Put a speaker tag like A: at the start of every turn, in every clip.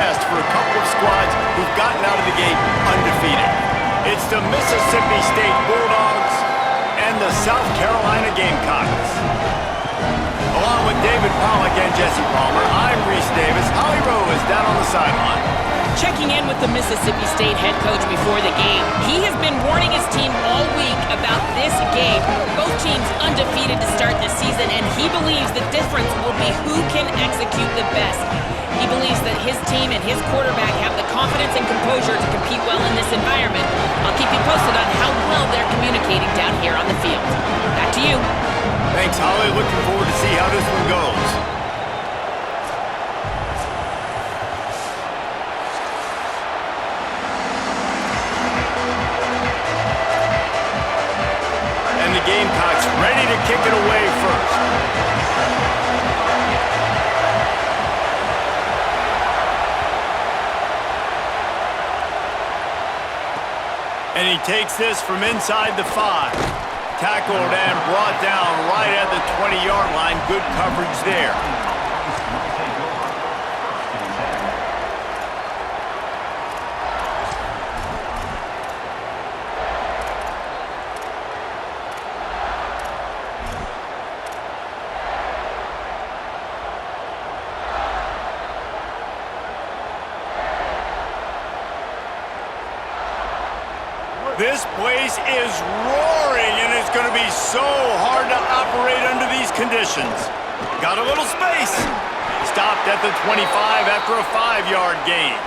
A: test for a couple of squads who've gotten out of the gate undefeated. It's the Mississippi State Bulldogs and the South Carolina Gamecocks. Along with David Pollack and Jesse Palmer, I'm Reese Davis. Holly Rowe is down on the sideline.
B: Checking in with the Mississippi State head coach before the game. He has been warning his team all week about this game. Both teams undefeated to start this season, and he believes the difference will be who can execute the best. He believes that his team and his quarterback have the confidence and composure to compete well in this environment. I'll keep you posted on how well they're communicating down here on the field. Back to you.
A: Thanks, Holly. Looking forward to see how this one goes. And the Gamecocks ready to kick it away first. And he takes this from inside the 5. Tackled and brought down right at the 20-yard line. Good coverage there. This place is roaring, and it's going to be so hard to operate under these conditions. Got a little space. Stopped at the 25 after a 5-yard gain.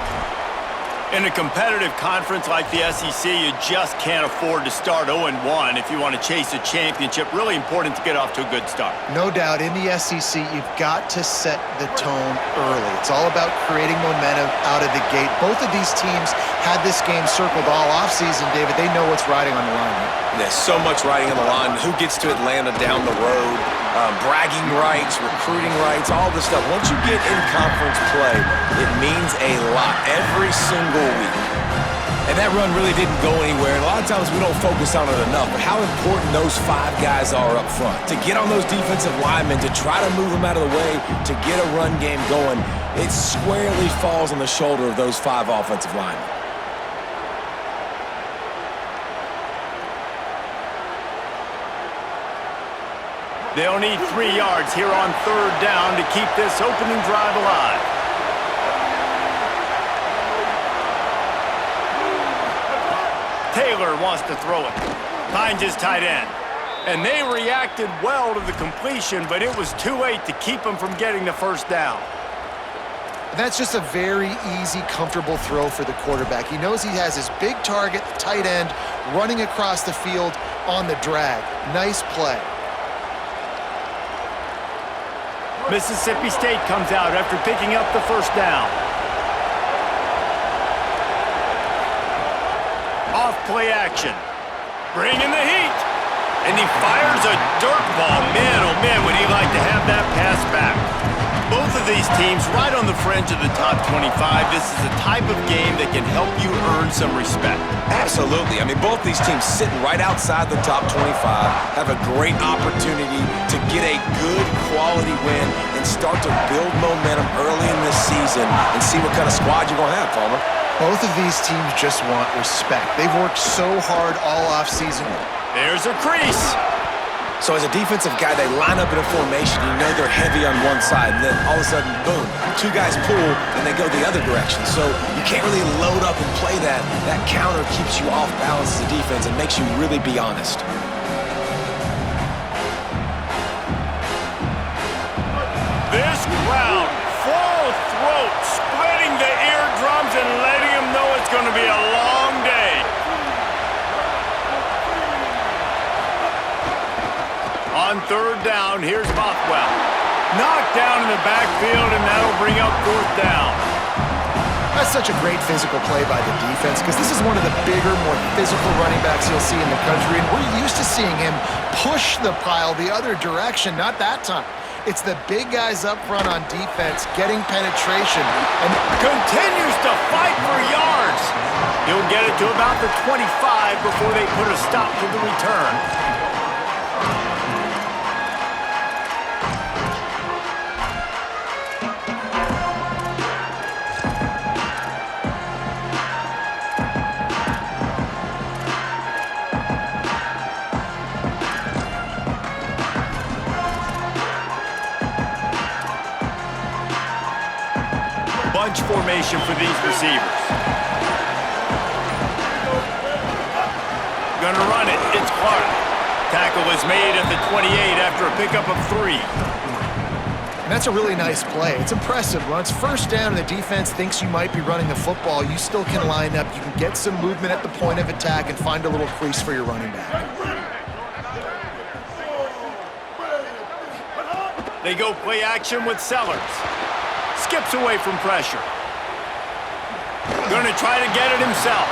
A: In a competitive conference like the SEC, you just can't afford to start 0-1 if you want to chase a championship. Really important to get off to a good start.
C: No doubt, in the SEC, you've got to set the tone early. It's all about creating momentum out of the gate. Both of these teams had this game circled all offseason, David. They know what's riding on the line here.
D: There's so much riding on the line. Who gets to Atlanta down the road? Bragging rights, recruiting rights, all this stuff. Once you get in conference play, it means a lot every single week. And that run really didn't go anywhere. And a lot of times we don't focus on it enough. But how important those 5 guys are up front. To get on those defensive linemen, to try to move them out of the way, to get a run game going, it squarely falls on the shoulder of those 5 offensive linemen.
A: They'll need 3 yards here on 3rd down to keep this opening drive alive. Taylor wants to throw it. Finds his tight end. And they reacted well to the completion, but it was too late to keep him from getting the 1st down.
C: That's just a very easy, comfortable throw for the quarterback. He knows he has his big target, the tight end, running across the field on the drag. Nice play.
A: Mississippi State comes out after picking up the 1st down. Off play action. Bringing the heat. And he fires a dirt ball. Man, oh man, would he like to have that pass back. Both of these teams right on the fringe of the top 25. This is a type of game that can help you earn some respect.
D: Absolutely. I mean, both these teams sitting right outside the top 25 have a great opportunity to get a good quality win and start to build momentum early in this season and see what kind of squad you're going to have, Palmer.
C: Both of these teams just want respect. They've worked so hard all offseason.
A: There's a crease.
D: So as a defensive guy, they line up in a formation. You know they're heavy on one side, and then all of a sudden, boom, 2 guys pull, and they go the other direction. So you can't really load up and play that. That counter keeps you off balance as a defense and makes you really be honest.
A: This crowd, full throat, splitting the eardrums and letting them know it's going to be a long day. On 3rd down, here's Bothwell. Knocked down in the backfield, and that'll bring up 4th down.
C: That's such a great physical play by the defense because this is one of the bigger, more physical running backs you'll see in the country, and we're used to seeing him push the pile the other direction. Not that time. It's the big guys up front on defense getting penetration and
A: continues to fight for yards. He'll get it to about the 25 before they put a stop to the return. bunch formation for these receivers. Gonna run it. It's Clark. Tackle is made at the 28 after a pickup of 3.
C: And that's a really nice play. It's impressive. When it's first down and the defense thinks you might be running the football, you still can line up. You can get some movement at the point of attack and find a little crease for your running back.
A: They go play action with Sellers. Skips away from pressure. Gonna try to get it himself.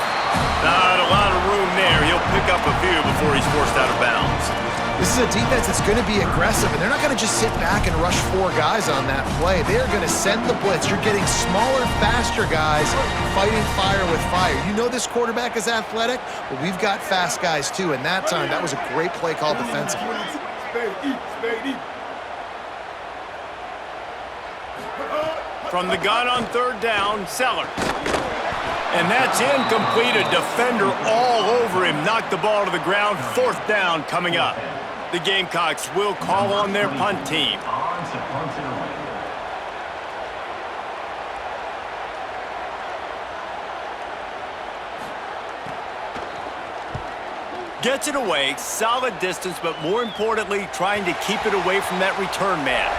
A: Not a lot of room there. He'll pick up a few before he's forced out of bounds.
C: This is a defense that's going to be aggressive, and they're not going to just sit back and rush 4 guys on that play. They are going to send the blitz. You're getting smaller, faster guys fighting fire with fire. You know this quarterback is athletic? Well, we've got fast guys, too, and that time, that was a great play call defensively.
A: From the gun on 3rd down, Sellers. And that's incomplete. A defender all over him. Knocked the ball to the ground. 4th down coming up. The Gamecocks will call on their punt team. Gets it away. Solid distance, but more importantly, trying to keep it away from that return man.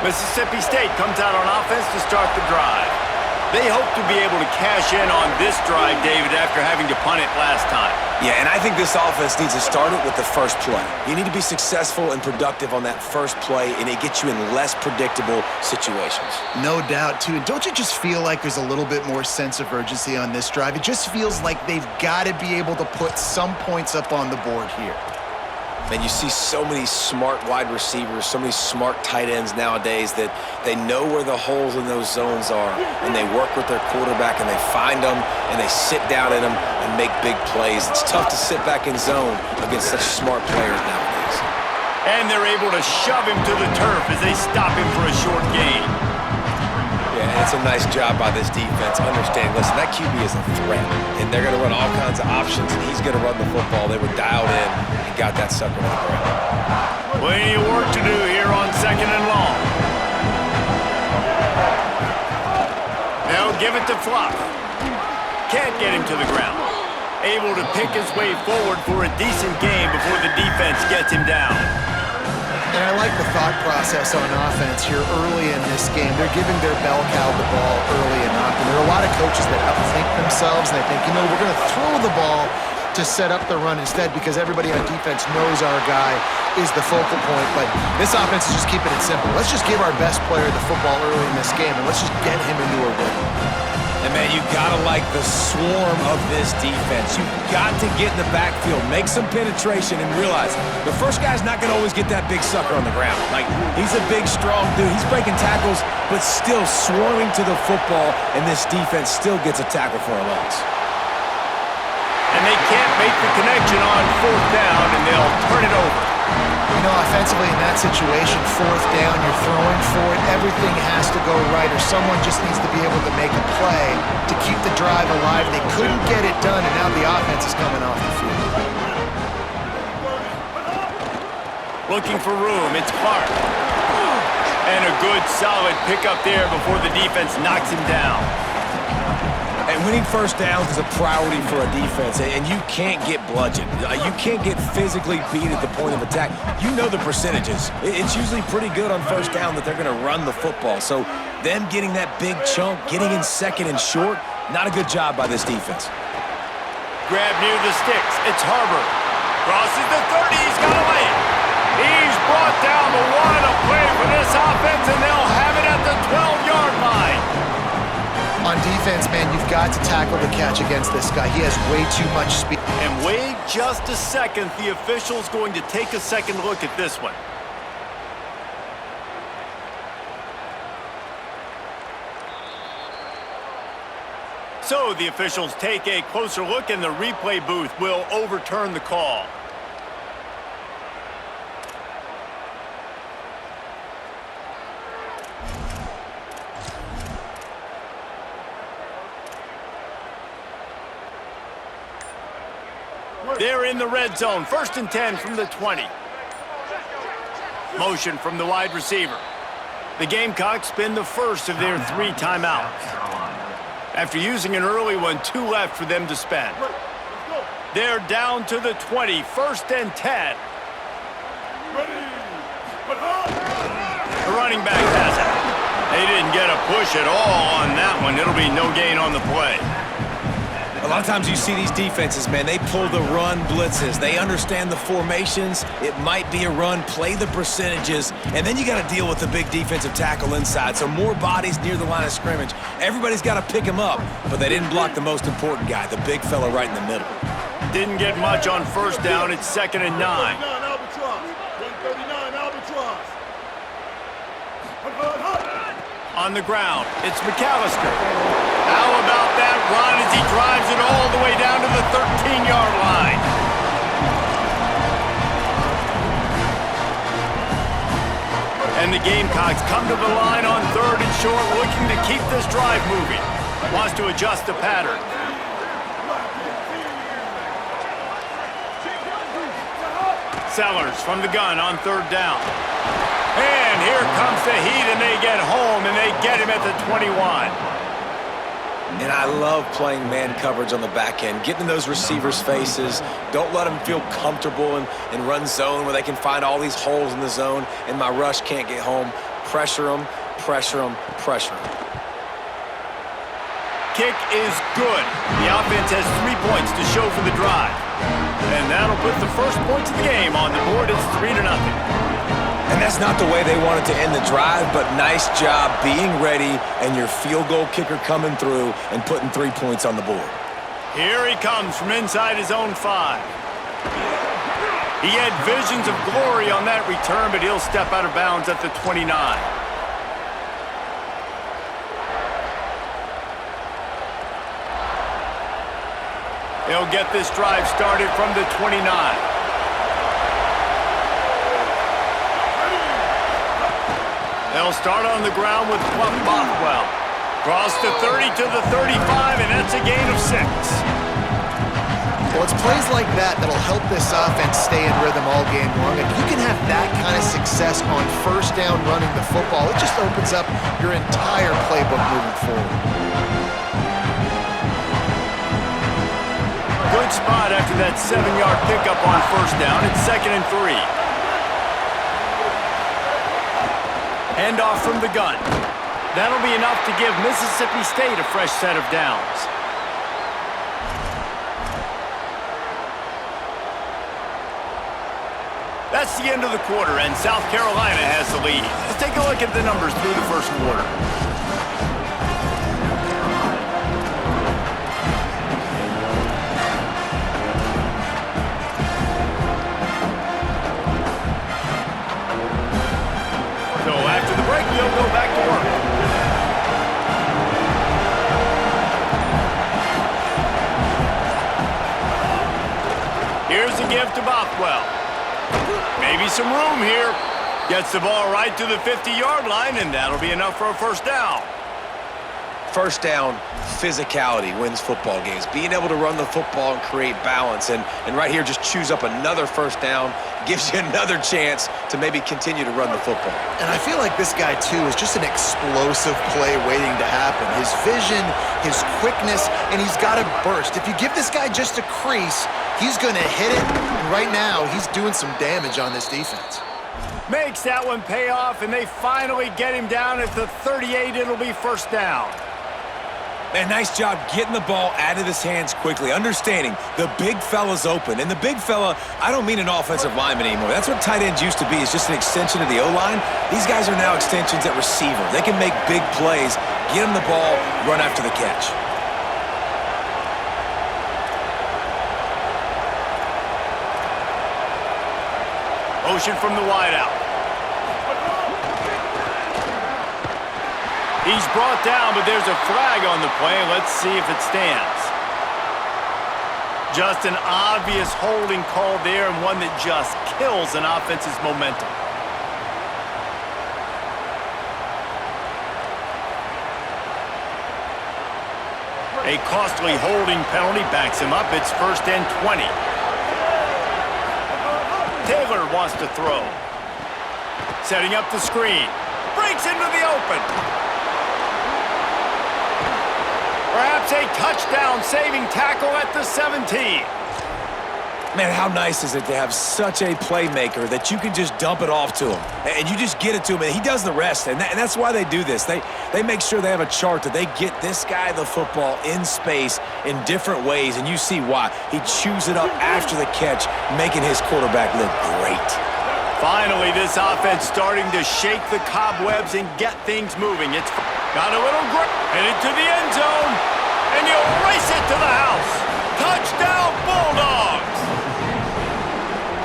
A: Mississippi State comes out on offense to start the drive. They hope to be able to cash in on this drive, David, after having to punt it last time.
D: Yeah, and I think this offense needs to start it with the first play. You need to be successful and productive on that first play, and it gets you in less predictable situations.
C: No doubt, too. And don't you just feel like there's a little bit more sense of urgency on this drive? It just feels like they've got to be able to put some points up on the board here.
D: And you see so many smart wide receivers, so many smart tight ends nowadays that they know where the holes in those zones are, and they work with their quarterback, and they find them, and they sit down in them and make big plays. It's tough to sit back in zone against such smart players nowadays.
A: And they're able to shove him to the turf as they stop him for a short gain.
D: Yeah, and it's a nice job by this defense. Understand, listen, that QB is a threat, and they're going to run all kinds of options, and he's going to run the football. They were dialed in and got that sucker to the ground.
A: Plenty of work to do here on 2nd and long. They'll give it to Fluff. Can't get him to the ground. Able to pick his way forward for a decent gain before the defense gets him down.
C: And I like the thought process on offense here early in this game. They're giving their bell cow the ball early enough. And there are a lot of coaches that outthink themselves, and they think, you know, we're going to throw the ball to set up the run instead because everybody on defense knows our guy is the focal point. But this offense is just keeping it simple. Let's just give our best player the football early in this game, and let's just get him into a rhythm.
D: And, man, you got to like the swarm of this defense. You've got to get in the backfield, make some penetration, and realize the first guy's not going to always get that big sucker on the ground. Like, he's a big, strong dude. He's breaking tackles, but still swarming to the football, and this defense still gets a tackle for a loss.
A: And they can't make the connection on 4th down, and they'll turn it over.
C: You know, offensively in that situation, 4th down, you're throwing for it. Everything has to go right, or someone just needs to be able to make a play to keep the drive alive. They couldn't get it done, and now the offense is coming off the field.
A: Looking for room, it's Clark. And a good, solid pickup there before the defense knocks him down.
D: And winning first downs is a priority for a defense, and you can't get bludgeoned. You can't get physically beat at the point of attack. You know the percentages. It's usually pretty good on first down that they're going to run the football. So them getting that big chunk, getting in 2nd and short, not a good job by this defense.
A: Grab near the sticks. It's Harbor. Crosses the 30. He's got a lane. He's brought down the 1. A play for this offense, and they'll have it at the 12-yard line.
C: On defense, man, you've got to tackle the catch against this guy. He has way too much speed.
A: And wait just a second. The official's going to take a second look at this one. So the officials take a closer look, and the replay booth will overturn the call. They're in the red zone. 1st and 10 from the 20. Motion from the wide receiver. The Gamecocks spin the first of their 3 timeouts. After using an early one, 2 left for them to spend. They're down to the 20. 1st and 10. The running back has it. They didn't get a push at all on that one. It'll be no gain on the play.
D: A lot of times you see these defenses, man, they pull the run blitzes. They understand the formations. It might be a run, play the percentages, and then you got to deal with the big defensive tackle inside. So more bodies near the line of scrimmage. Everybody's got to pick him up, but they didn't block the most important guy, the big fella right in the middle.
A: Didn't get much on 1st down. It's 2nd and 9. On the ground, it's McAllister. How about that run as he drives it all the way down to the 13-yard line? And the Gamecocks come to the line on 3rd and short, looking to keep this drive moving. Wants to adjust the pattern. Sellers from the gun on 3rd down. And here comes the heat, and they get home, and they get him at the 21.
D: And I love playing man coverage on the back end, getting in those receivers' faces. Don't let them feel comfortable in run zone where they can find all these holes in the zone, and my rush can't get home. Pressure them, pressure them, pressure them.
A: Kick is good. The offense has 3 points to show for the drive. And that'll put the first points of the game on the board. It's 3-0.
D: And that's not the way they wanted to end the drive, but nice job being ready and your field goal kicker coming through and putting 3 points on the board.
A: Here he comes from inside his own 5. He had visions of glory on that return, but he'll step out of bounds at the 29. They'll get this drive started from the 29. They'll start on the ground with Bothwell. Cross the 30 to the 35, and that's a gain of 6.
C: Well, it's plays like that that'll help this offense stay in rhythm all game long. If you can have that kind of success on 1st down running the football, it just opens up your entire playbook moving forward.
A: Good spot after that 7-yard pickup on 1st down. It's 2nd and 3. Handoff from the gun. That'll be enough to give Mississippi State a fresh set of downs. That's the end of the quarter, and South Carolina has the lead. Let's take a look at the numbers through the 1st quarter. So after the break, they'll go back to work. Here's the give to Bothwell. Maybe some room here. Gets the ball right to the 50-yard line, and that'll be enough for a 1st down.
D: 1st down, physicality wins football games. Being able to run the football and create balance. And right here, just choose up another 1st down. Gives you another chance to maybe continue to run the football.
C: And I feel like this guy, too, is just an explosive play waiting to happen. His vision, his quickness, and he's got to burst. If you give this guy just a crease, he's going to hit it. And right now, he's doing some damage on this defense.
A: Makes that one pay off, and they finally get him down at the 38. It'll be 1st down.
D: Man, nice job getting the ball out of his hands quickly, understanding the big fella's open. And the big fella, I don't mean an offensive lineman anymore. That's what tight ends used to be, is just an extension of the O-line. These guys are now extensions at receiver. They can make big plays, get him the ball, run after the catch.
A: Motion from the wideout. He's brought down, but there's a flag on the play. Let's see if it stands. Just an obvious holding call there, and one that just kills an offense's momentum. A costly holding penalty backs him up. It's 1st and 20. Taylor wants to throw. Setting up the screen. Breaks into the open. Perhaps a touchdown-saving tackle at the 17.
D: Man, how nice is it to have such a playmaker that you can just dump it off to him, and you just get it to him, and he does the rest, and that's why they do this. They make sure they have a chart that they get this guy the football in space in different ways, and you see why. He chews it up after the catch, making his quarterback look great.
A: Finally, this offense starting to shake the cobwebs and get things moving. It's got a little grip, headed to the end zone, and you race it to the house. Touchdown, Bulldogs!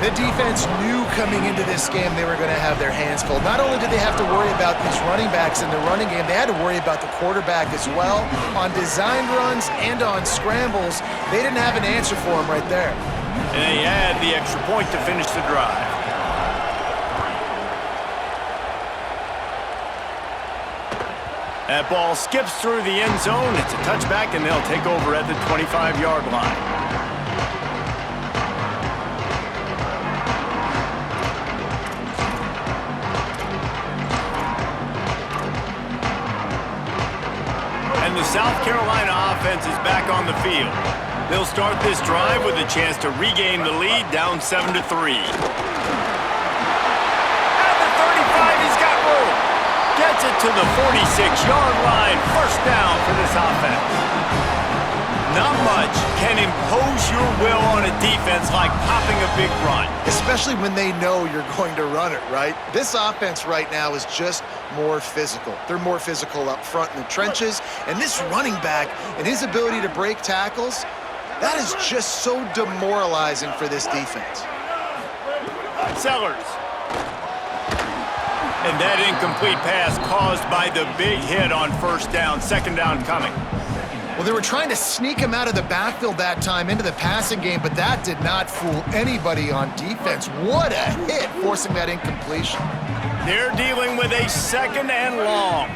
C: The defense knew coming into this game they were going to have their hands full. Not only did they have to worry about these running backs in the running game, they had to worry about the quarterback as well. On designed runs and on scrambles, they didn't have an answer for him right there.
A: And they had the extra point to finish the drive. That ball skips through the end zone. It's a touchback, and they'll take over at the 25-yard line. And the South Carolina offense is back on the field. They'll start this drive with a chance to regain the lead, down 7-3. At the 35, he's got room. Gets it to the 46-yard line. First down for this offense. Not much can impose your will on a defense like popping a big run.
C: Especially when they know you're going to run it, right? This offense right now is just more physical. They're more physical up front in the trenches, and this running back and his ability to break tackles, that is just so demoralizing for this defense.
A: Sellers. And that incomplete pass caused by the big hit on first down. Second down coming.
C: Well, they were trying to sneak him out of the backfield that time into the passing game, but that did not fool anybody on defense. What a hit, forcing that incompletion.
A: They're dealing with a second and long.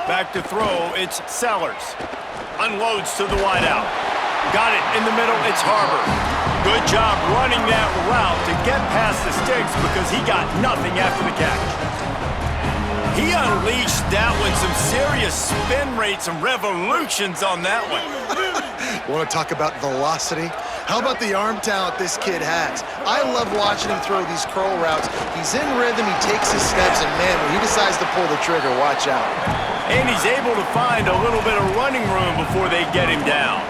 A: Back to throw, it's Sellers. Unloads to the wideout. Got it in the middle, it's Harbor. Good job running that route to get past the sticks because he got nothing after the catch. He unleashed that one, some serious spin rates and revolutions on that one.
C: Want to talk about velocity? How about the arm talent this kid has? I love watching him throw these curl routes. He's in rhythm, he takes his steps, and man, when he decides to pull the trigger, watch out.
A: And he's able to find a little bit of running room before they get him down.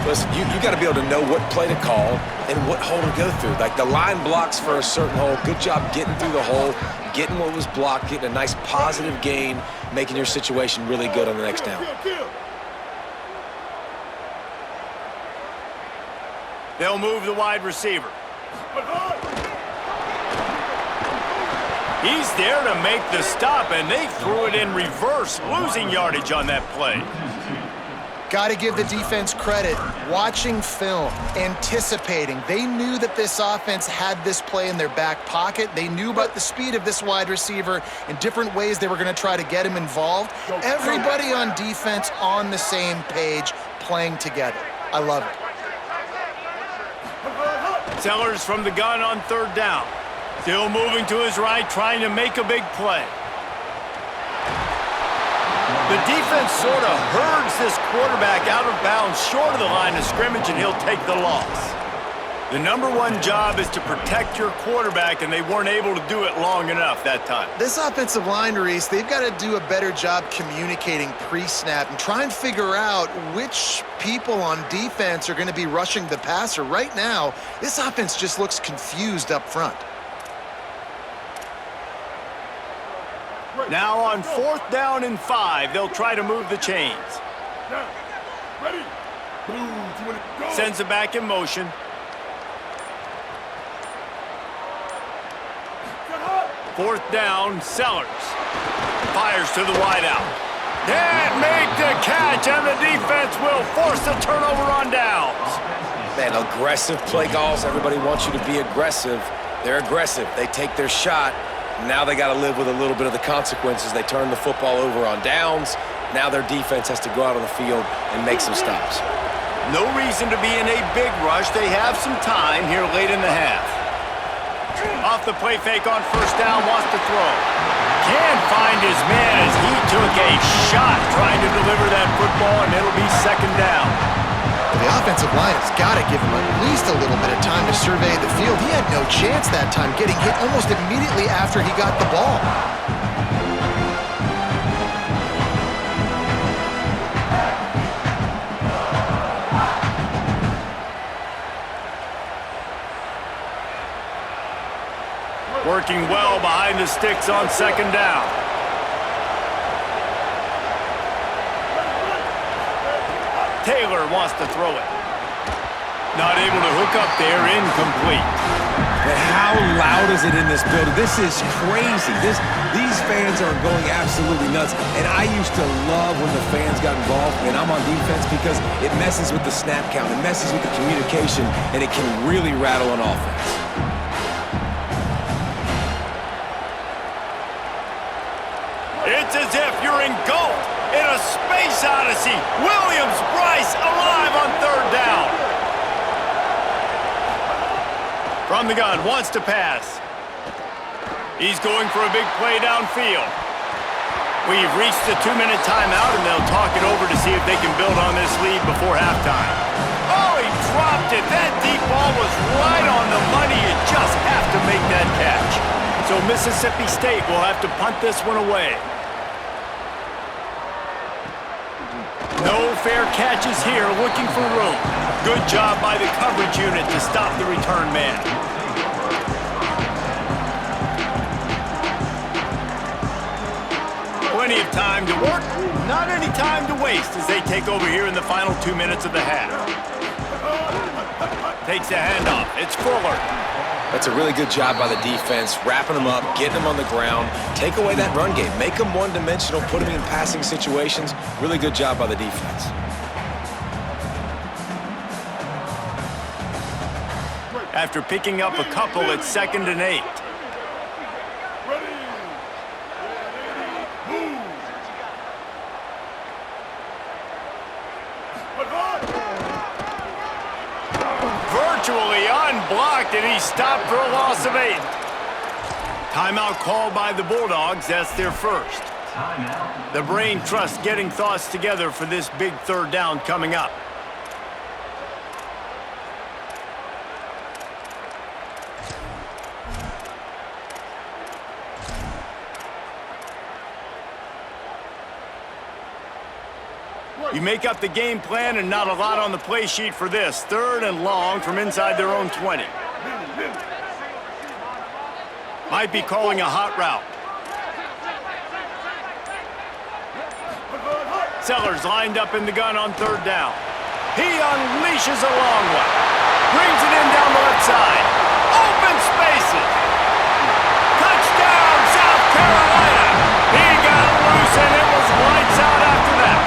D: Listen, you got to be able to know what play to call and what hole to go through. Like the line blocks for a certain hole. Good job getting through the hole, getting what was blocked, getting a nice positive gain, making your situation really good on the next down.
A: They'll move the wide receiver. He's there to make the stop, and they threw it in reverse, losing yardage on that play.
C: Got to give the defense credit. Watching film, anticipating. They knew that this offense had this play in their back pocket. They knew about the speed of this wide receiver and different ways they were going to try to get him involved. Everybody on defense on the same page, playing together. I love it.
A: Sellers from the gun on third down. Still moving to his right, trying to make a big play. The defense sort of herds this quarterback out of bounds short of the line of scrimmage, and he'll take the loss. The number one job is to protect your quarterback, and they weren't able to do it long enough that time.
C: This offensive line, Reese, they've got to do a better job communicating pre-snap and try and figure out which people on defense are going to be rushing the passer. Right now, this offense just looks confused up front.
A: Now on fourth down and 5, they'll try to move the chains. Sends it back in motion. Fourth down, Sellers. Fires to the wideout. Can't make the catch, and the defense will force a turnover on downs.
D: Man, aggressive play calls. Everybody wants you to be aggressive. They're aggressive. They take their shot. Now they got to live with a little bit of the consequences. They turn the football over on downs. Now their defense has to go out on the field and make some stops.
A: No reason to be in a big rush. They have some time here late in the half. Off the play fake on first down, wants to throw. Can't find his man as he took a shot trying to deliver that football, and it'll be second down.
C: The offensive line has got to give him at least a little bit of time to survey the field. He had no chance that time, getting hit almost immediately after he got the ball.
A: Working well behind the sticks on second down. Taylor wants to throw it. Not able to hook up there, incomplete.
D: But how loud is it in this building? This is crazy. These fans are going absolutely nuts. And I used to love when the fans got involved, and I'm on defense, because it messes with the snap count, it messes with the communication, and it can really rattle an offense.
A: It's as if you're engulfed in a space odyssey. Williams-Brice alive on third down. From the gun, wants to pass. He's going for a big play downfield. We've reached the 2-minute timeout, and they'll talk it over to see if they can build on this lead before halftime. Oh, he dropped it. That deep ball was right on the money. You just have to make that catch. So Mississippi State will have to punt this one away. No fair catches here, looking for room. Good job by the coverage unit to stop the return man. Plenty of time to work, not any time to waste as they take over here in the final 2 minutes of the half. Takes the handoff, it's Fuller.
D: That's a really good job by the defense, wrapping them up, getting them on the ground, take away that run game, make them one-dimensional, put them in passing situations. Really good job by the defense.
A: After picking up a couple, it's 2nd and 8. Virtually unblocked, and he's stopped for a loss of 8. Timeout called by the Bulldogs. That's their first. The brain trust getting thoughts together for this big third down coming up. You make up the game plan and not a lot on the play sheet for this. 3rd and long from inside their own 20. Might be calling a hot route. Sellers lined up in the gun on 3rd down. He unleashes a long one. Brings it in down the left side. Open spaces. Touchdown, South Carolina. He got loose and it was lights out after that.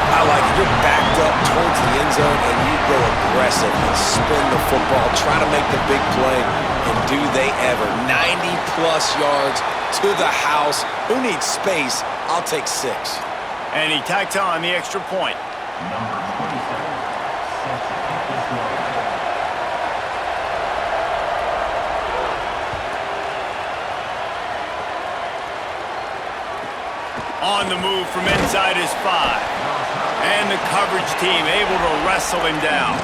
D: I like it. You're backed up towards the end zone, and you go aggressive and spin the football, try to make the big play, and do they ever. 90-plus yards to the house. Who needs space? I'll take 6.
A: And he tacks on the extra point.
E: Number 27 sets to kick this one.
A: On the move from inside his 5. And the coverage team able to wrestle him down.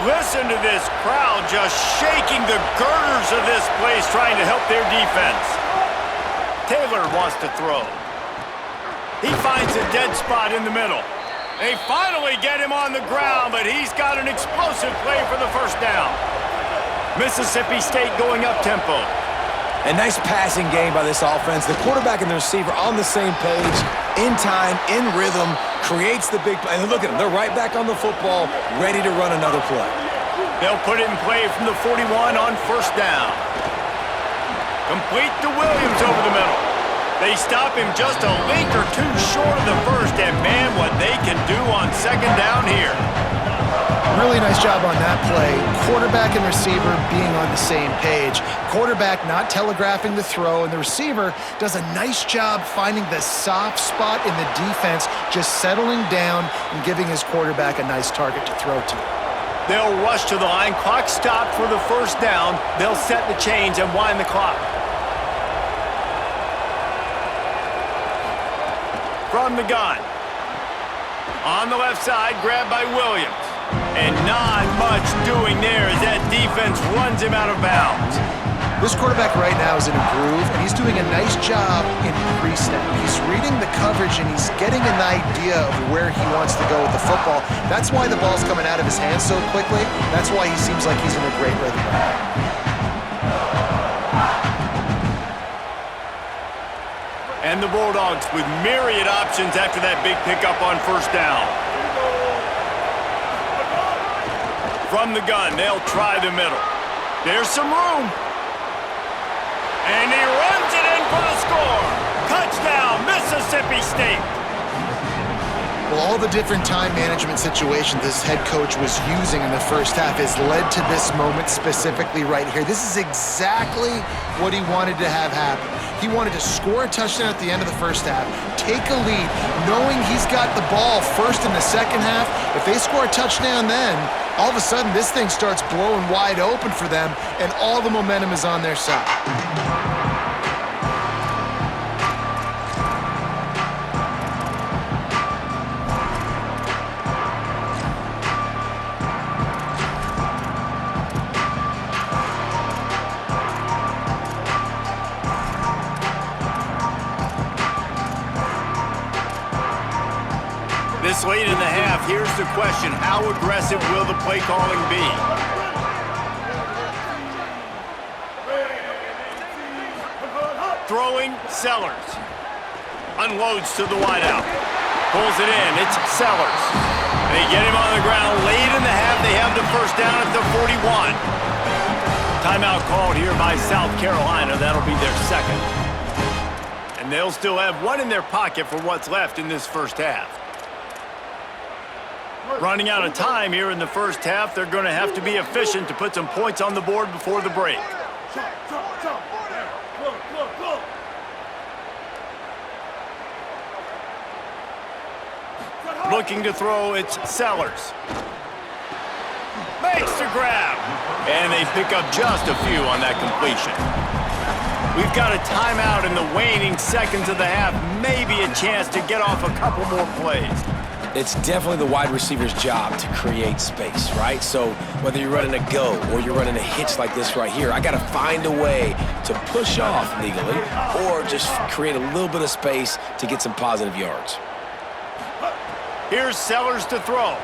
A: Listen to this crowd just shaking the girders of this place, trying to help their defense. Taylor wants to throw. He finds a dead spot in the middle. They finally get him on the ground, but he's got an explosive play for the first down. Mississippi State going up-tempo.
D: A nice passing game by this offense. The quarterback and the receiver on the same page, in time, in rhythm, creates the big play. And look at them, they're right back on the football, ready to run another play.
A: They'll put it in play from the 41 on first down. Complete to Williams over the middle. They stop him just a link or two short of the first, and man, what they can do on second down here.
C: Really nice job on that play. Quarterback and receiver being on the same page. Quarterback not telegraphing the throw, and the receiver does a nice job finding the soft spot in the defense, just settling down and giving his quarterback a nice target to throw to.
A: They'll rush to the line. Clock stopped for the first down. They'll set the chains and wind the clock. From the gun. On the left side, grabbed by Williams. And not much doing there as that defense runs him out of bounds.
C: This quarterback right now is in a groove, and he's doing a nice job in pre-snap. He's reading the coverage, and he's getting an idea of where he wants to go with the football. That's why the ball's coming out of his hands so quickly. That's why he seems like he's in a great rhythm right now.
A: And the Bulldogs with myriad options after that big pickup on first down. From the gun, they'll try the middle. There's some room. And he runs it in for the score. Touchdown, Mississippi State.
C: Well, all the different time management situations this head coach was using in the first half has led to this moment specifically right here. This is exactly what he wanted to have happen. He wanted to score a touchdown at the end of the first half, take a lead, knowing he's got the ball first in the second half. If they score a touchdown then, all of a sudden this thing starts blowing wide open for them, and all the momentum is on their side.
A: This late in the half, here's the question. How aggressive will the play calling be? Throwing, Sellers. Unloads to the wideout. Pulls it in. It's Sellers. They get him on the ground. Late in the half, they have the first down at the 41. Timeout called here by South Carolina. That'll be their second. And they'll still have one in their pocket for what's left in this first half. Running out of time here in the first half, they're going to have to be efficient to put some points on the board before the break. Looking to throw, it's Sellers. Makes the grab. And they pick up just a few on that completion. We've got a timeout in the waning seconds of the half. Maybe a chance to get off a couple more plays.
D: It's definitely the wide receiver's job to create space, right? So whether you're running a go or you're running a hitch like this right here, I got to find a way to push off legally or just create a little bit of space to get some positive yards.
A: Here's Sellers to throw.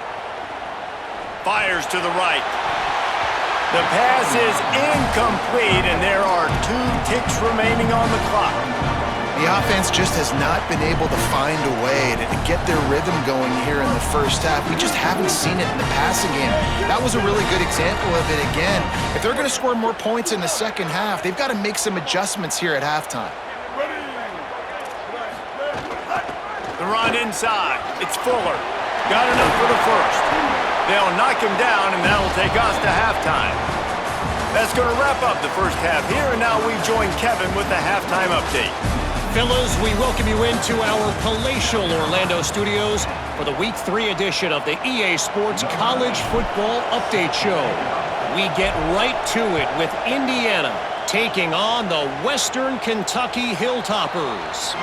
A: Fires to the right. The pass is incomplete, and there are 2 ticks remaining on the clock.
C: The offense just has not been able to find a way to get their rhythm going here in the first half. We just haven't seen it in the passing game. That was a really good example of it again. If they're going to score more points in the second half, they've got to make some adjustments here at halftime.
A: The run inside. It's Fuller. Got enough for the first. They'll knock him down, and that'll take us to halftime. That's going to wrap up the first half here, and now we join Kevin with the halftime update.
F: Fellas, we welcome you into our palatial Orlando studios for the Week 3 edition of the EA Sports College Football Update Show. We get right to it with Indiana taking on the Western Kentucky Hilltoppers.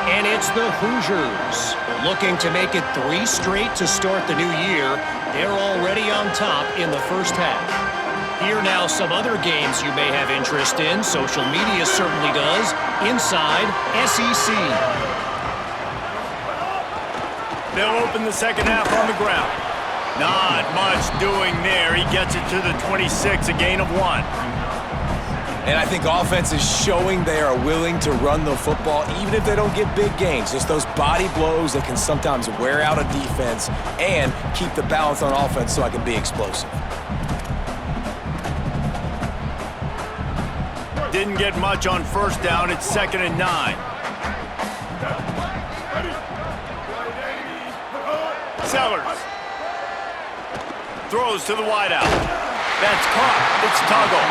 F: And it's the Hoosiers looking to make it 3 straight to start the new year. They're already on top in the first half. Here now some other games you may have interest in. Social media certainly does. Inside SEC.
A: They'll open the second half on the ground. Not much doing there. He gets it to the 26, a gain of 1.
D: And I think offense is showing they are willing to run the football even if they don't get big gains. Just those body blows that can sometimes wear out a defense and keep the balance on offense so I can be explosive.
A: Didn't get much on first down. It's 2nd and 9. Sellers. Throws to the wideout. That's caught. It's Tuggle.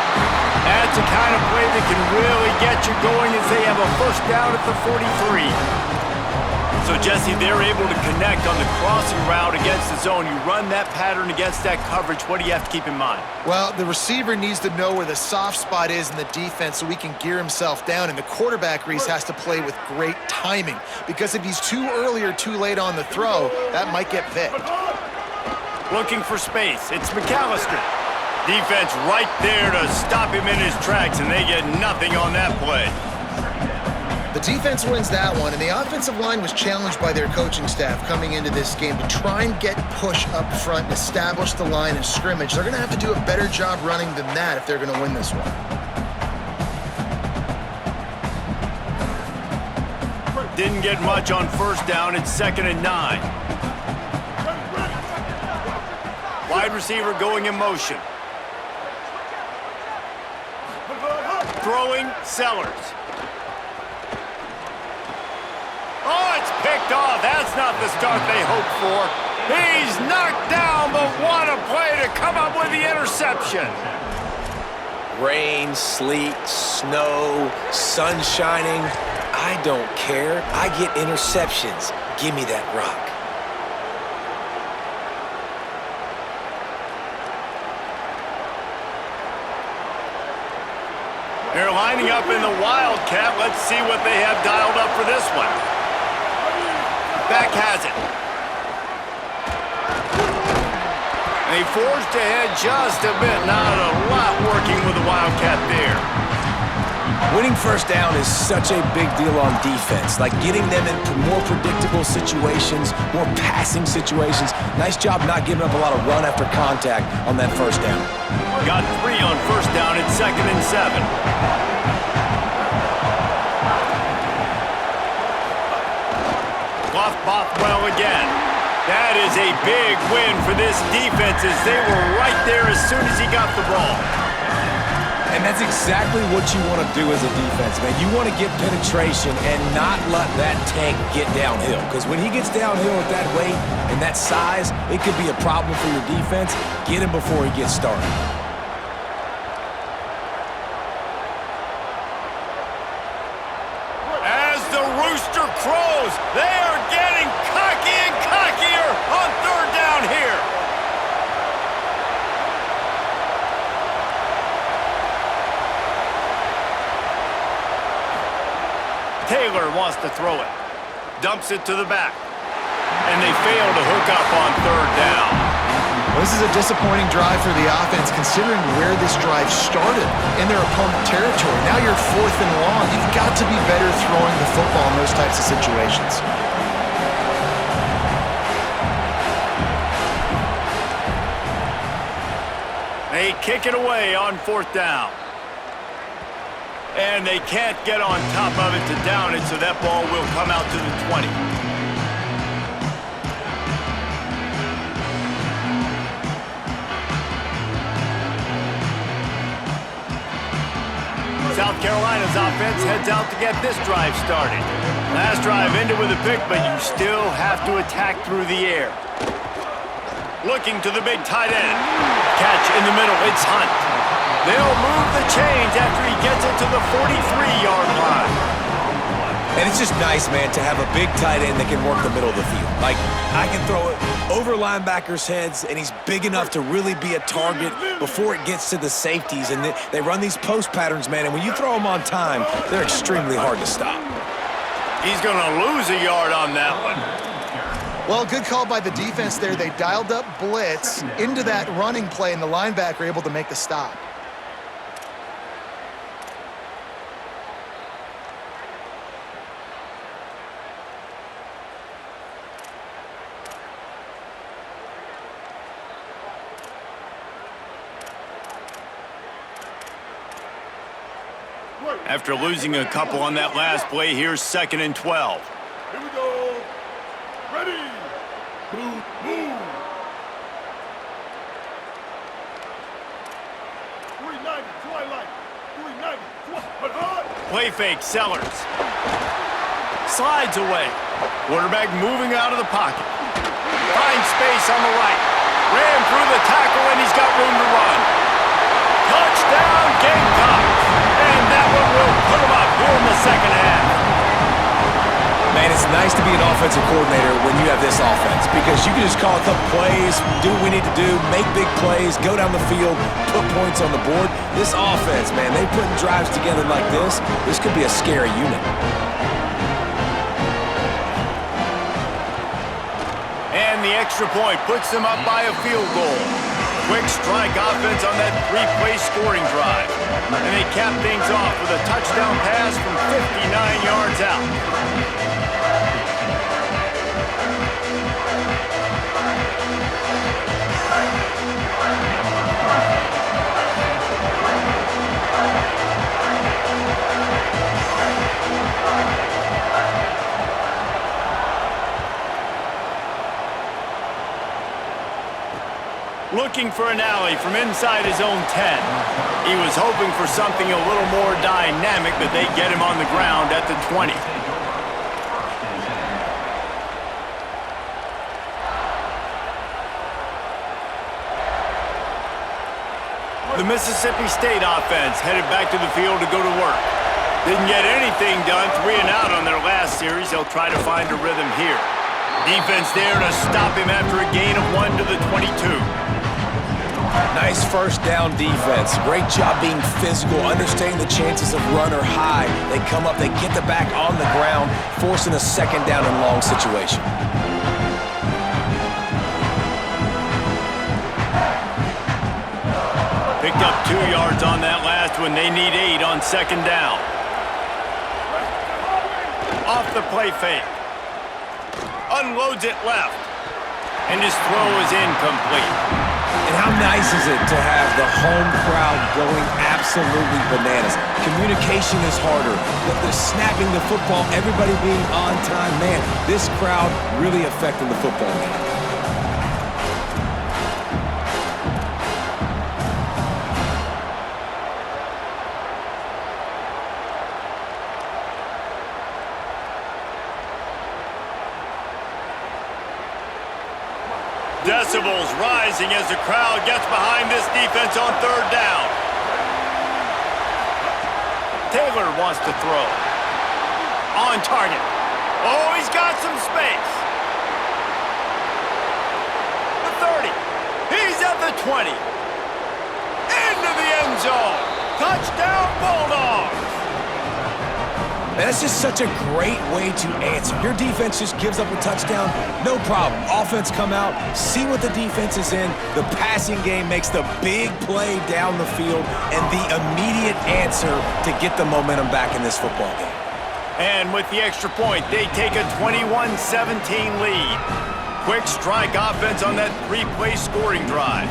A: That's the kind of play that can really get you going as they have a first down at the 43. So, Jesse, they're able to connect on the crossing route against the zone. You run that pattern against that coverage. What do you have to keep in mind?
C: Well, the receiver needs to know where the soft spot is in the defense so he can gear himself down. And the quarterback, Reese, has to play with great timing. Because if he's too early or too late on the throw, that might get picked.
A: Looking for space. It's McAllister. Defense right there to stop him in his tracks, and they get nothing on that play.
C: The defense wins that one, and the offensive line was challenged by their coaching staff coming into this game to try and get push up front and establish the line of scrimmage. They're going to have to do a better job running than that if they're going to win this one.
A: Didn't get much on first down. It's 2nd and 9. Wide receiver going in motion. Throwing, Sellers. Oh, it's picked off. That's not the start they hoped for. He's knocked down, but what a play to come up with the interception.
D: Rain, sleet, snow, sun shining. I don't care. I get interceptions. Give me that rock.
A: They're lining up in the Wildcat. Let's see what they have dialed up for this one. Back has it. They forged ahead just a bit. Not a lot working with the Wildcat there.
D: Winning first down is such a big deal on defense. Like getting them into more predictable situations, more passing situations. Nice job not giving up a lot of run after contact on that first down.
A: Got 3 on first down. It's 2nd and 7. Bothwell again. That is a big win for this defense as they were right there as soon as he got the ball.
D: And that's exactly what you want to do as a defense, man. You want to get penetration and not let that tank get downhill. Because when he gets downhill at that weight and that size, it could be a problem for your defense. Get him before he gets started.
A: As the rooster crows, they are getting cocky and cockier on 3rd down here. Taylor wants to throw it. Dumps it to the back. And they fail to hook up on 3rd down.
C: Well, this is a disappointing drive for the offense considering where this drive started in their opponent territory. Now you're 4th and long. You've got to be better throwing the football in those types of situations.
A: They kick it away on 4th down. And they can't get on top of it to down it, so that ball will come out to the 20. South Carolina's offense heads out to get this drive started. Last drive ended with a pick, but you still have to attack through the air. Looking to the big tight end. Catch in the middle, it's Hunt. They'll move the chains after he gets it to the 43-yard line.
D: And it's just nice, man, to have a big tight end that can work the middle of the field. Like, I can throw it over linebackers' heads, and he's big enough to really be a target before it gets to the safeties. And they run these post patterns, man, and when you throw them on time, they're extremely hard to stop.
A: He's going to lose a yard on that one.
C: Well, good call by the defense there. They dialed up blitz into that running play, and the linebacker able to make the stop.
A: After losing a couple on that last play, here's 2nd and 12.
G: Here we go. Ready. Move, move. 390, twilight. 390, twilight.
A: Play fake, Sellers. Slides away. Quarterback moving out of the pocket. Finds space on the right. Ran through the tackle, and he's got room to run. Touchdown, Gamecocks! And that one will put him up here in the second half.
D: Man, it's nice to be an offensive coordinator when you have this offense because you can just call a couple plays, do what we need to do, make big plays, go down the field, put points on the board. This offense, man, they put drives together like this. This could be a scary unit.
A: And the extra point puts them up by a field goal. Quick strike offense on that three-play scoring drive. And they cap things off with a touchdown pass from 59 yards out. Looking for an alley from inside his own 10. He was hoping for something a little more dynamic, but they get him on the ground at the 20. The Mississippi State offense headed back to the field to go to work. Didn't get anything done, 3 and out on their last series. They'll try to find a rhythm here. Defense there to stop him after a gain of 1 to the 22.
D: Nice first down defense. Great job being physical, understanding the chances of run or high. They come up, they get the back on the ground, forcing a second down and long situation.
A: Picked up 2 yards on that last one. They need 8 on second down. Off the play fake. Unloads it left. And his throw is incomplete.
D: And how nice is it to have the home crowd going absolutely bananas? Communication is harder. The snapping the football, everybody being on time. Man, this crowd really affecting the football game.
A: Decibels rising as the crowd gets behind this defense on third down. Taylor wants to throw. On target. Oh, he's got some space. The 30. He's at the 20. Into the end zone. Touchdown, Bulldogs.
D: Man, that's just such a great way to answer. Your defense just gives up a touchdown, no problem. Offense come out, see what the defense is in. The passing game makes the big play down the field and the immediate answer to get the momentum back in this football game.
A: And with the extra point, they take a 21-17 lead. Quick strike offense on that three-play scoring drive.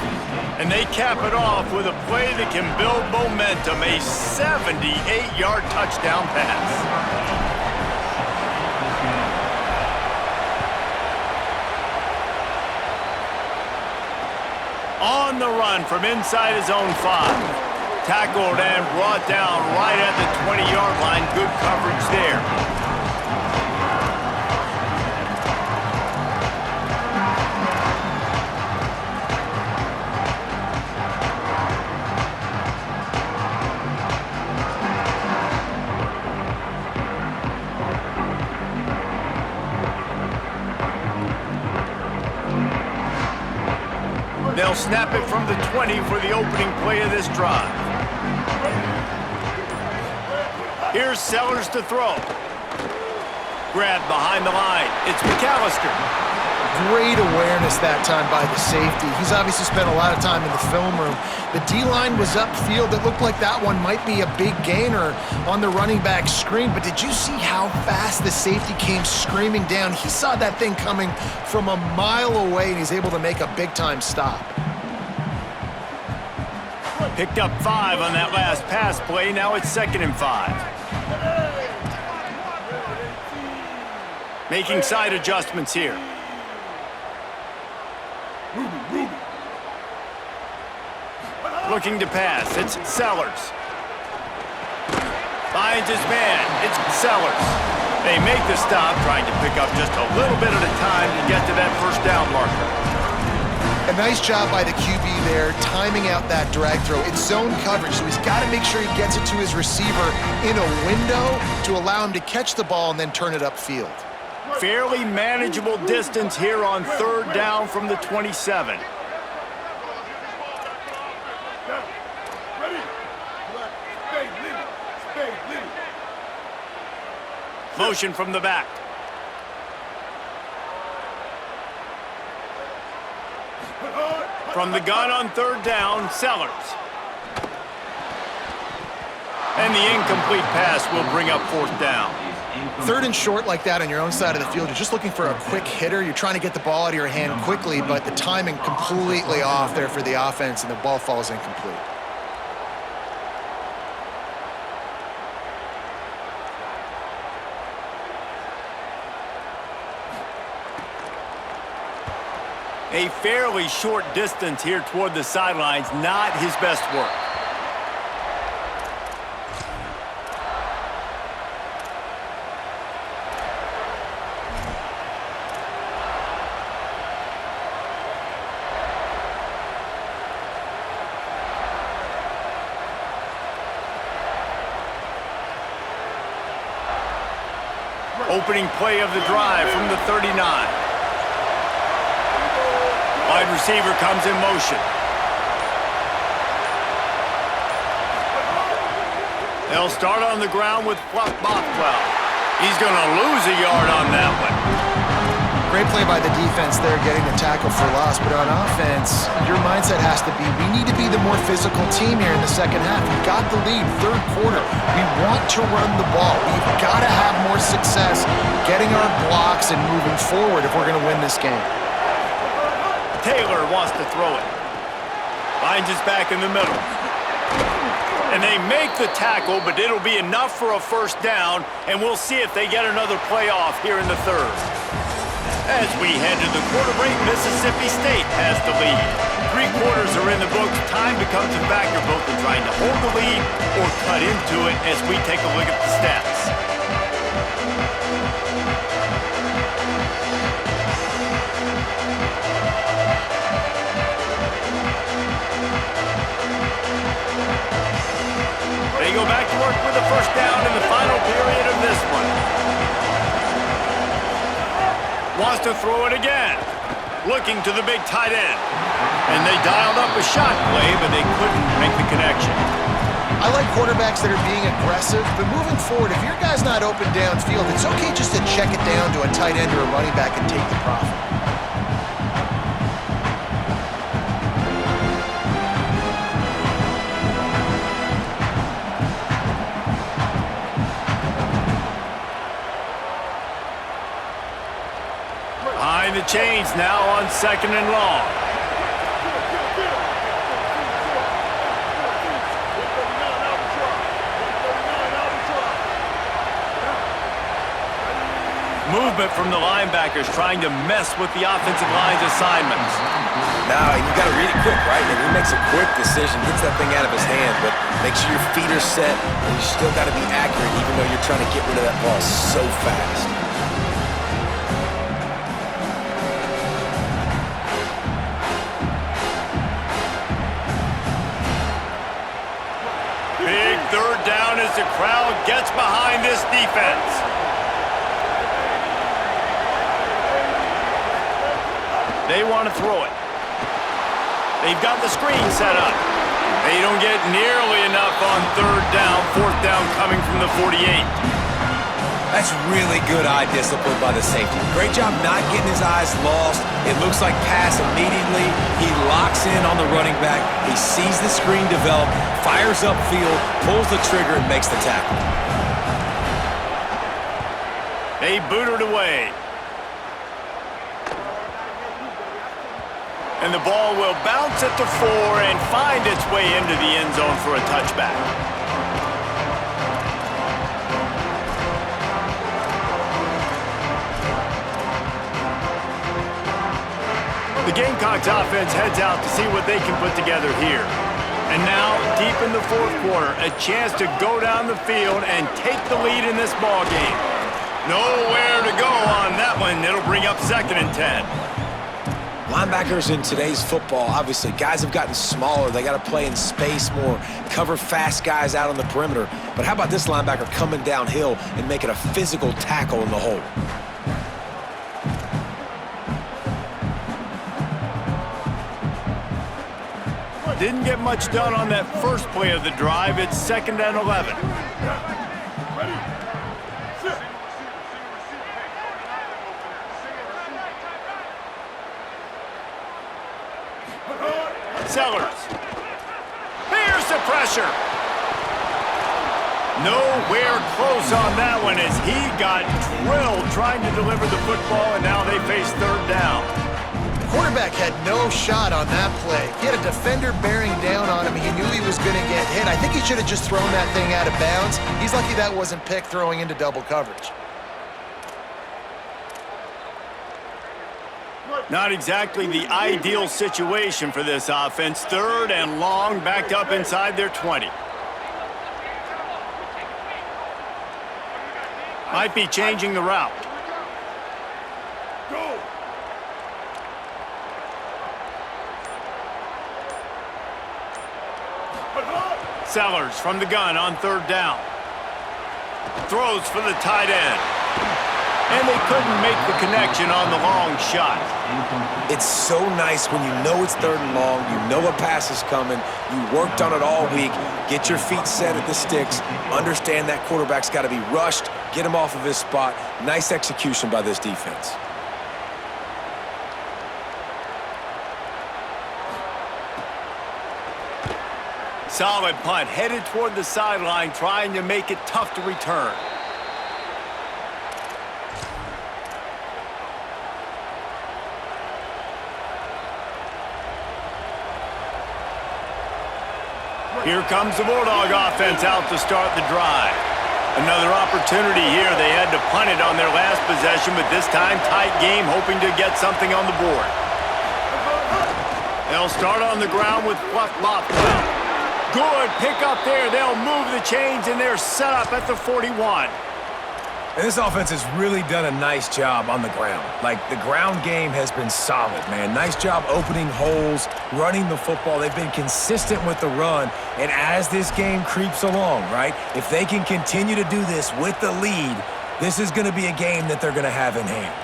A: And they cap it off with a play that can build momentum, a 78-yard touchdown pass. On the run from inside his own 5. Tackled and brought down right at the 20-yard line. Good coverage there. They'll snap it from the 20 for the opening play of this drive. Here's Sellers to throw. Grabbed behind the line. It's McAllister.
C: Great awareness that time by the safety. He's obviously spent a lot of time in the film room. The D-line was upfield. It looked like that one might be a big gainer on the running back screen, but did you see how fast the safety came screaming down? He saw that thing coming from a mile away, and he's able to make a big-time stop.
A: Picked up 5 on that last pass play. Now it's 2nd and 5. Making side adjustments here. Looking to pass. It's Sellers. Finds his man. It's Sellers. They make the stop, trying to pick up just a little bit at a time to get to that first down marker.
C: A nice job by the QB there, timing out that drag throw. It's zone coverage, so he's got to make sure he gets it to his receiver in a window to allow him to catch the ball and then turn it upfield.
A: Fairly manageable distance here on third down from the 27.
G: Ready? Spade, lead. Spade, lead.
A: Motion from the back. From the gun on third down, Sellers. And the incomplete pass will bring up fourth down.
C: Third and short like that on your own side of the field, you're just looking for a quick hitter. You're trying to get the ball out of your hand quickly, but the timing completely off there for the offense, and the ball falls incomplete.
A: A fairly short distance here toward the sidelines, not his best work. Opening play of the drive from the 39. Wide receiver comes in motion. They'll start on the ground with Bothwell. He's going to lose a yard on that one.
C: Great play by the defense there, getting the tackle for loss. But on offense, your mindset has to be, we need to be the more physical team here in the second half. We've got the lead, third quarter. We want to run the ball. We've got to have more success getting our blocks and moving forward if we're going to win this game.
A: Taylor wants to throw it. Finds his back in the middle. And they make the tackle, but it'll be enough for a first down, and we'll see if they get another play off here in the third. As we head to the quarter break, Mississippi State has the lead. 3 quarters are in the books. Time becomes a factor both in trying to hold the lead or cut into it as we take a look at the stats. They go back to work with a first down in the final period of this one. Wants to throw it again. Looking to the big tight end. And they dialed up a shot play, but they couldn't make the connection.
C: I like quarterbacks that are being aggressive, but moving forward, if your guy's not open downfield, it's okay just to check it down to a tight end or a running back and take the profit.
A: Behind the chains now on second and long. Movement from the linebackers trying to mess with the offensive line's assignments.
D: Now, you got to read it quick, right? And he makes a quick decision, gets that thing out of his hand, but make sure your feet are set, and you still got to be accurate even though you're trying to get rid of that ball so fast.
A: Big third down as the crowd gets behind this defense. They want to throw it. They've got the screen set up. They don't get nearly enough on third down. Fourth down coming from the 48.
D: That's really good eye discipline by the safety. Great job not getting his eyes lost. It looks like pass immediately. He locks in on the running back. He sees the screen develop, fires upfield, pulls the trigger, and makes the tackle.
A: They boot it away. And the ball will bounce at the 4 and find its way into the end zone for a touchback. The Gamecocks offense heads out to see what they can put together here. And now, deep in the fourth quarter, a chance to go down the field and take the lead in this ball game. Nowhere to go on that one. It'll bring up 2nd and 10.
D: Linebackers in today's football, obviously, guys have gotten smaller. They got to play in space more, cover fast guys out on the perimeter. But how about this linebacker coming downhill and making a physical tackle in the hole?
A: Didn't get much done on that first play of the drive. It's 2nd and 11.
G: Ready? Sit.
A: Sellers. Here's the pressure. Nowhere close on that one as he got drilled trying to deliver the football, and now they face 3rd down.
C: The quarterback had no shot on that play. He had a defender bearing down on him. He knew he was going to get hit. I think he should have just thrown that thing out of bounds. He's lucky that wasn't picked throwing into double coverage.
A: Not exactly the ideal situation for this offense. 3rd and long, backed up inside their 20. Might be changing the route.
G: Go.
A: Sellers from the gun on 3rd down. Throws for the tight end. And they couldn't make the connection on the long shot.
D: It's so nice when you know it's 3rd and long, you know a pass is coming, you worked on it all week, get your feet set at the sticks, understand that quarterback's got to be rushed, get him off of his spot. Nice execution by this defense.
A: Solid punt, headed toward the sideline, trying to make it tough to return. Here comes the Bulldog offense out to start the drive. Another opportunity here. They had to punt it on their last possession, but this time tight game, hoping to get something on the board. They'll start on the ground with Fluff Bothwell. Good pick up there. They'll move the chains, and they're set up at the 41.
D: And this offense has really done a nice job on the ground. Like, the ground game has been solid, man. Nice job opening holes, running the football. They've been consistent with the run. And as this game creeps along, right, if they can continue to do this with the lead, this is going to be a game that they're going to have in hand.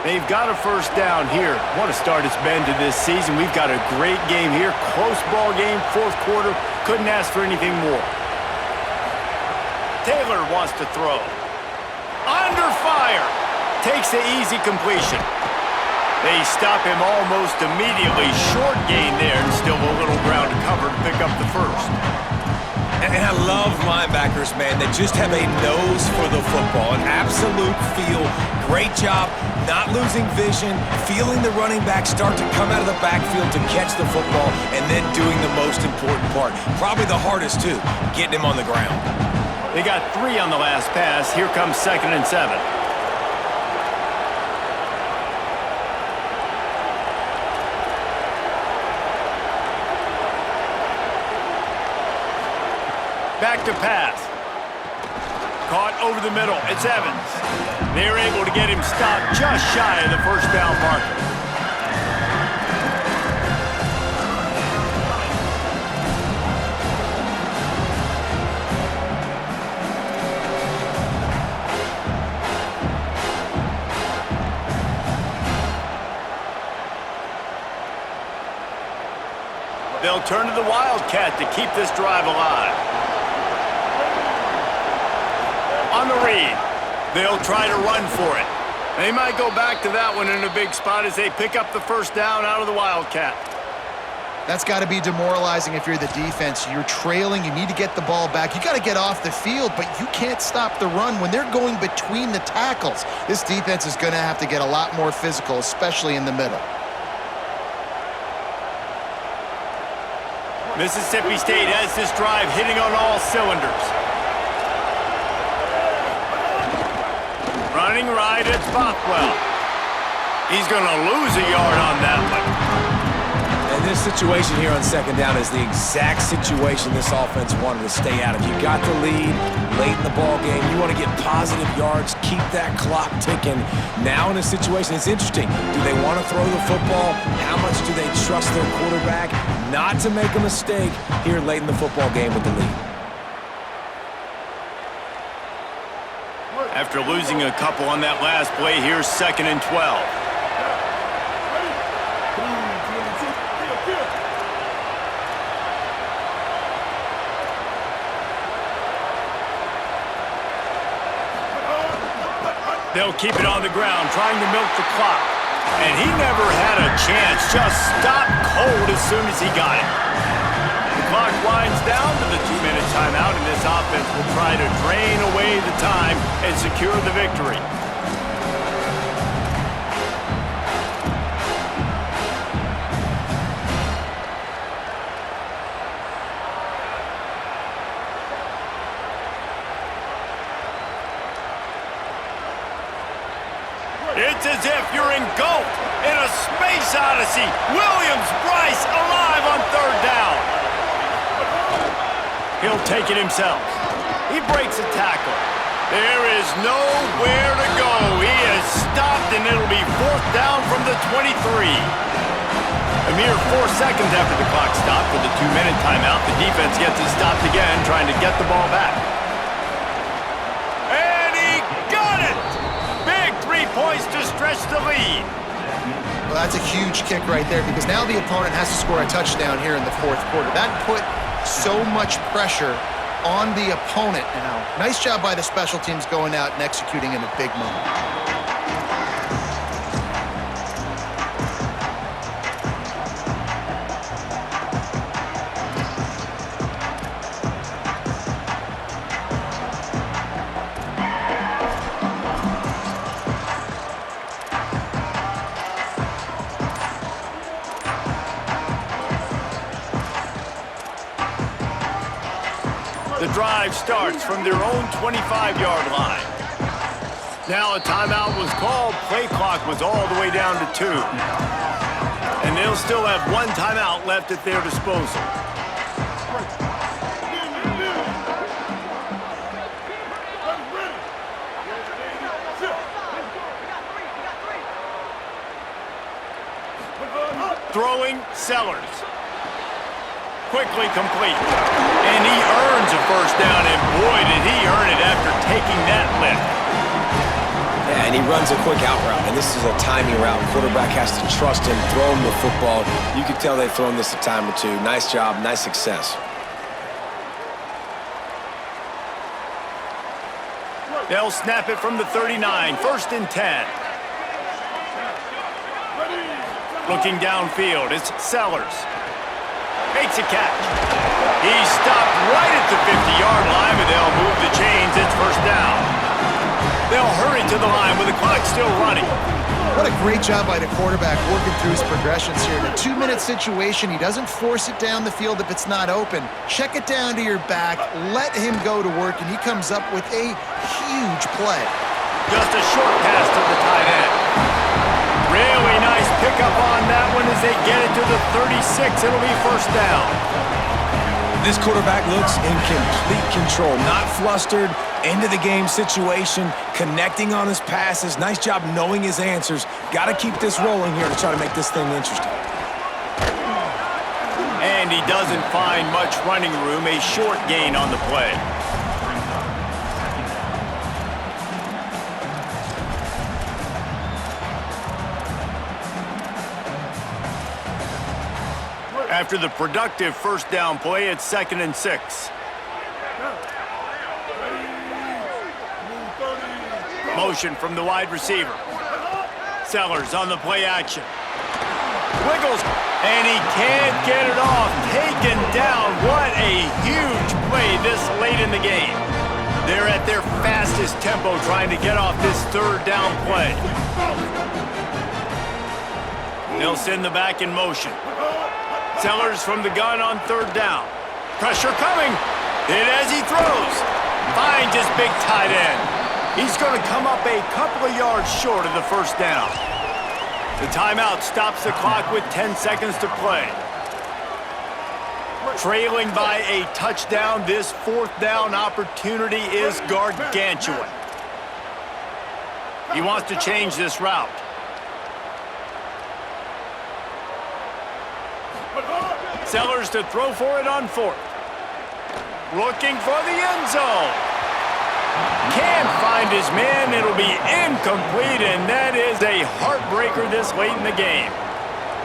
A: They've got a 1st down here. What a start it's been to this season. We've got a great game here. Close ball game, 4th quarter. Couldn't ask for anything more. Taylor wants to throw. Under fire. Takes the easy completion. They stop him almost immediately. Short gain there, and still a little ground to cover to pick up the 1st.
D: And I love linebackers, man, that just have a nose for the football, an absolute feel. Great job not losing vision, feeling the running back start to come out of the backfield to catch the football, and then doing the most important part. Probably the hardest, too, getting him on the ground.
A: They got 3 on the last pass. Here comes 2nd and 7. Back to pass. Caught over the middle. It's Evans. They're able to get him stopped just shy of the 1st down marker. They'll turn to the Wildcat to keep this drive alive. On the read, they'll try to run for it. They might go back to that one in a big spot as they pick up the 1st down out of the Wildcat.
C: That's got to be demoralizing if you're the defense. You're trailing. You need to get the ball back. You got to get off the field, but you can't stop the run when they're going between the tackles. This defense is going to have to get a lot more physical, especially in the middle.
A: Mississippi State has this drive hitting on all cylinders. Running right, it's Bothwell. He's going to lose a yard on that one.
D: And this situation here on second down is the exact situation this offense wanted to stay out of. You got the lead late in the ball game. You want to get positive yards, keep that clock ticking. Now in a situation, it's interesting. Do they want to throw the football? How much do they trust their quarterback not to make a mistake here late in the football game with the lead?
A: After losing a couple on that last play, here's 2nd and 12. They'll keep it on the ground, trying to milk the clock. And he never had a chance. Just stopped cold as soon as he got it. The clock winds down to the 2-minute timeout, and this offense will try to drain away the time and secure the victory. It's as if you're engulfed in a space odyssey. Williams-Brice alive on 3rd down. He'll take it himself. He breaks a tackle. There is nowhere to go. He is stopped, and it'll be 4th down from the 23. A mere 4 seconds after the clock stopped for the 2-minute timeout, the defense gets it stopped again, trying to get the ball back. And he got it! Big 3 points to stretch the lead.
C: Well, that's a huge kick right there because now the opponent has to score a touchdown here in the 4th quarter. That put so much pressure on the opponent now. Nice job by the special teams going out and executing in a big moment.
A: The drive starts from their own 25-yard line. Now a timeout was called. Play clock was all the way down to 2. And they'll still have 1 timeout left at their disposal. Throwing Sellers. Quickly complete. And he earns a 1st down, and boy, did he earn it after taking that lift.
D: Yeah, and he runs a quick out route, and this is a timing route. Quarterback has to trust him, throw him the football. You can tell they've thrown this a time or two. Nice job, nice success.
A: They'll snap it from the 39, 1st and 10. Looking downfield, it's Sellers. Makes a catch. He's stopped right at the 50-yard line, but they'll move the chains. It's 1st down. They'll hurry to the line with the clock still running.
C: What a great job by the quarterback working through his progressions here. In a 2-minute situation, he doesn't force it down the field if it's not open. Check it down to your back, let him go to work, and he comes up with a huge play.
A: Just a short pass to the tight end. Really nice pickup on that one as they get it to the 36. It'll be 1st down.
D: This quarterback looks in complete control, not flustered, end-of-the-game situation, connecting on his passes. Nice job knowing his answers. Got to keep this rolling here to try to make this thing interesting.
A: And he doesn't find much running room, a short gain on the play. After the productive 1st down play, it's 2nd and 6. Motion from the wide receiver. Sellers on the play action. Wiggles, and he can't get it off. Taken down. What a huge play this late in the game. They're at their fastest tempo trying to get off this 3rd down play. They'll send the back in motion. Sellers from the gun on 3rd down. Pressure coming. Hit as he throws. Finds his big tight end. He's going to come up a couple of yards short of the 1st down. The timeout stops the clock with 10 seconds to play. Trailing by a touchdown, this fourth down opportunity is gargantuan. He wants to change this route. Sellers to throw for it on fourth. Looking for the end zone. Can't find his man. It'll be incomplete, and that is a heartbreaker this late in the game.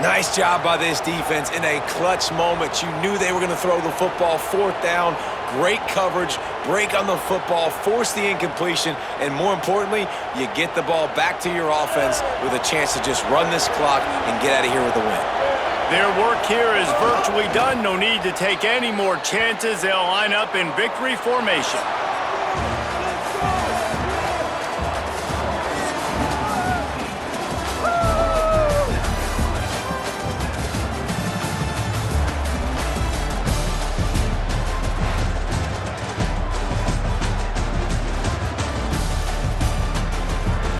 D: Nice job by this defense in a clutch moment. You knew they were going to throw the football. Fourth down, great coverage, break on the football, force the incompletion, and more importantly, you get the ball back to your offense with a chance to just run this clock and get out of here with a win.
A: Their work here is virtually done. No need to take any more chances. They'll line up in victory formation.